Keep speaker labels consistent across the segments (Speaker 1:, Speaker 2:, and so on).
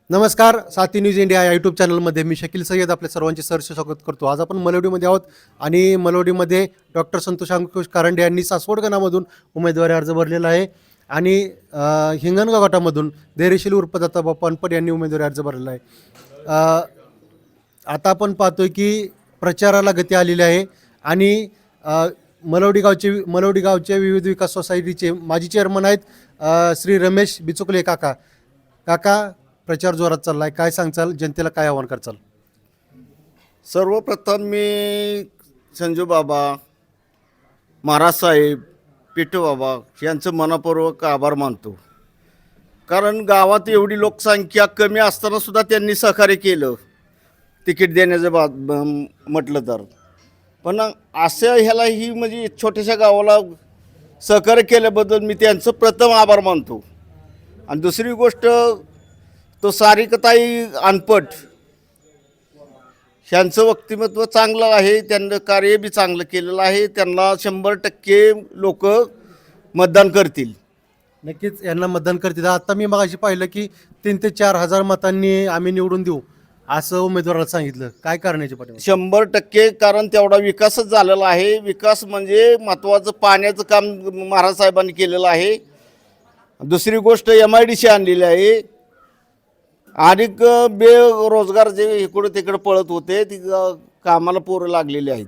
Speaker 1: नमस्कार. साथी news India या यूट्यूब चॅनलमध्ये मी शकील सय्यद आपल्या सर्वांचे सहर्ष स्वागत करतो. आज आपण मलवडीमध्ये आहोत आणि मलवडीमध्ये डॉक्टर संतोष अंकुश कारंडे यांनी सासवड गणामधून उमेदवारी अर्ज भरलेला आहे आणि हिंगणगाव गटामधून धैर्यशील उर्फ दत्ताबा पानपट यांनी उमेदवारी अर्ज भरलेला आहे. आता आपण पाहतोय की प्रचाराला गती आलेली आहे आणि मलवडी गावचे विविध विकास सोसायटीचे माजी चेअरमन आहेत श्री रमेश बिचुकले काका. प्रचार जोरात चाललाय, काय सांगचाल, जनतेला काय आव्हान करचाल?
Speaker 2: सर्वप्रथम मी संजू बाबा, महाराज साहेब, पिठू बाबा यांचं मनपूर्वक आभार मानतो. कारण गावात एवढी लोकसंख्या कमी असताना सुद्धा त्यांनी सहकार्य केलं तिकीट देण्याचं म्हटलं तर. पण असं ह्यालाही म्हणजे छोट्याशा गावाला सहकार्य केल्याबद्दल मी त्यांचं प्रथम आभार मानतो. आणि दुसरी गोष्ट, तो सारिकताई अनपट ह्यांचं व्यक्तिमत्व चांगलं आहे, त्यांचं कार्य बी चांगलं केलेलं आहे. त्यांना 100% लोक मतदान करतील.
Speaker 1: नक्कीच यांना मतदान करतील. आता मी मगाशी पाहिलं की 3 ते 4 हजार मतांनी आम्ही निवडून देऊ असं उमेदवाराला सांगितलं. काय करण्याची पाहिजे?
Speaker 2: 100%. कारण तेवढा विकासच झालेला आहे. विकास म्हणजे महत्त्वाचं पाण्याचं काम महाराज साहेबांनी केलेलं आहे. दुसरी गोष्ट MIDC आणलेली आहे. आणि बेरोजगार जे इकडं तिकडं पळत होते ती कामाला पोरं लागलेली आहेत.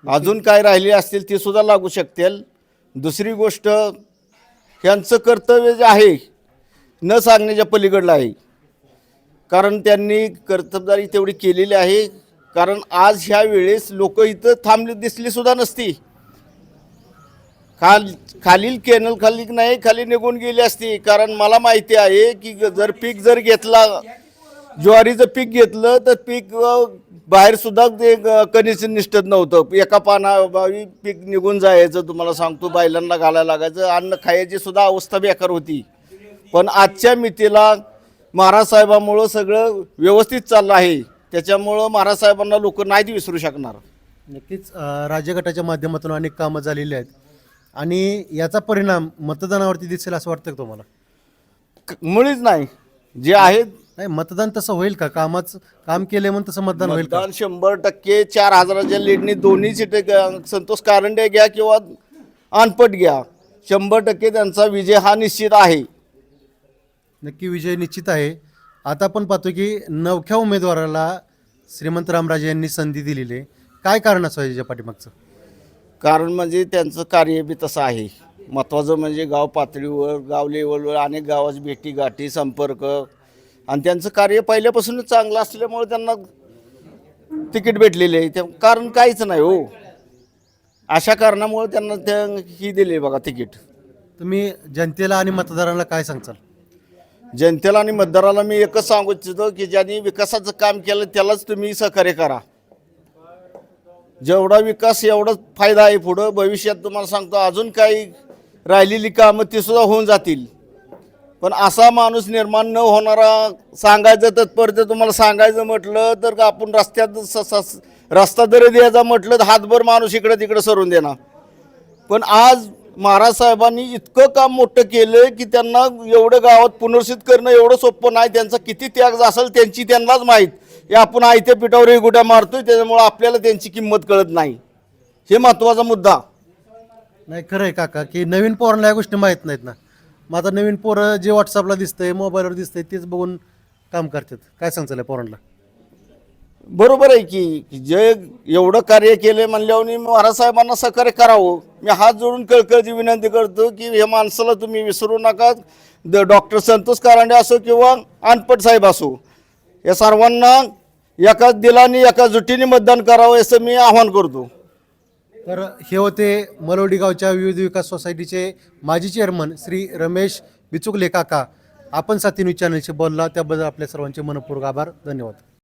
Speaker 2: अजून काय राहिली असतील ती सुद्धा लागू शकतील. दुसरी गोष्ट, यांचं कर्तव्य जे आहे न सांगण्याच्या पलीकडलं आहे. कारण त्यांनी कर्तबदारी तेवढी केलेली आहे. कारण आज ह्या वेळेस लोक इथं थांबली दिसली सुद्धा नसती. खालील कॅनल खाली निघून गेली असती. कारण मला माहिती आहे की जर पीक घेतला, ज्वारीचं पीक घेतलं तर पीक बाहेर सुद्धा ते कणीस निष्ठत नव्हतं. एका पानाबावी पीक निघून जायचं. तुम्हाला सांगतो, बैलांना घालायला लागायचं. अन्न खायची सुद्धा अवस्था बेकार होती. पण आजच्या मितीला महाराज साहेबांमुळं सगळं व्यवस्थित चाललं आहे. त्याच्यामुळं महाराज साहेबांना लोक नाहीत विसरू शकणार.
Speaker 1: नक्कीच राज्यगटाच्या माध्यमातून अनेक कामं झालेली आहेत आणि याचा परिणाम मतदानावरती दिसेल असं वाटतं का तुम्हाला?
Speaker 2: मुळीच नाही. जे आहेत
Speaker 1: नाही, मतदान तसं होईल का? काम केले म्हणून तसं मतदान होईल का?
Speaker 2: मतदान 100%. 4,000च्या लीडनी दोन्ही सीटे संतोष कारंडे घ्या किंवा अनपट घ्या, 100% त्यांचा विजय हा निश्चित आहे.
Speaker 1: नक्की विजय निश्चित आहे. आता आपण पाहतो की नवख्या उमेदवाराला श्रीमंत रामराजे यांनी संधी दिलेली आहे. काय कारण असं याच्या पाठीमागचं?
Speaker 2: कारण म्हणजे त्यांचं कार्य बी तसं आहे. महत्त्वाचं म्हणजे गाव पातळीवर, गाव लेवलवर अनेक गावाची भेटी गाठी संपर्क आणि त्यांचं कार्य पहिल्यापासूनच चांगलं असल्यामुळे त्यांना तिकीट भेटलेले आहे. कारण काहीच नाही हो, अशा कारणामुळे त्यांना ही दिली बघा तिकीट.
Speaker 1: तुम्ही जनतेला आणि मतदारांना काय सांगचाल?
Speaker 2: जनतेला आणि मतदाराला मी एकच सांगू इच्छितो की ज्यांनी विकासाचं काम केलं त्यालाच तुम्ही सहकार्य करा. जेवढा विकास एवढाच फायदा आहे. पुढं भविष्यात तुम्हाला सांगतो अजून काही राहिलेली कामं ती सुद्धा होऊन जातील. पण असा माणूस निर्माण न होणारा, सांगायचं तत्परते तुम्हाला सांगायचं म्हटलं तर आपण रस्त्यात रस्ता जरी द्यायचा म्हटलं तर हातभर माणूस इकडं तिकडं सरून देणार. पण आज महाराज साहेबांनी इतकं काम मोठं केलं की त्यांना एवढं गावात पुनर्स्थित करणं एवढं सोपं नाही. त्यांचा किती त्याग असेल त्यांची त्यांनाच माहीत. हे आपण आयत्या पिठावर गुड्या मारतोय, त्याच्यामुळं आपल्याला त्यांची किंमत कळत नाही. हे महत्त्वाचा मुद्दा
Speaker 1: नाही. खरं आहे काका की नवीन पोरांना या गोष्टी माहीत नाहीत ना. मग आता नवीन पोरं जे व्हॉट्सअपला दिसतंय, मोबाईलवर दिसतंय तेच बघून काम करतात. काय सांगचाल या पोरांना?
Speaker 2: बरोबर आहे की जे एवढं कार्य केले म्हणल्यावर महाराज साहेबांना सहकार्य करावं. मी हात जोडून कळकळची विनंती करतो की हे माणसाला तुम्ही विसरू नका. डॉक्टर संतोष कारंडे असो किंवा अनपट साहेब असो, या सर्वांना एकाच दिलाने एका जुटीने मतदान करावं असं मी आवाहन करतो.
Speaker 1: तर हे होते मलवडी गावच्या विविध विकास सोसायटीचे माजी चेअरमन श्री रमेश बिचुकले काका. आपण साथी न्यूज चॅनलशी बोलला त्याबद्दल आपल्या सर्वांचे मनपूर्वक आभार. धन्यवाद.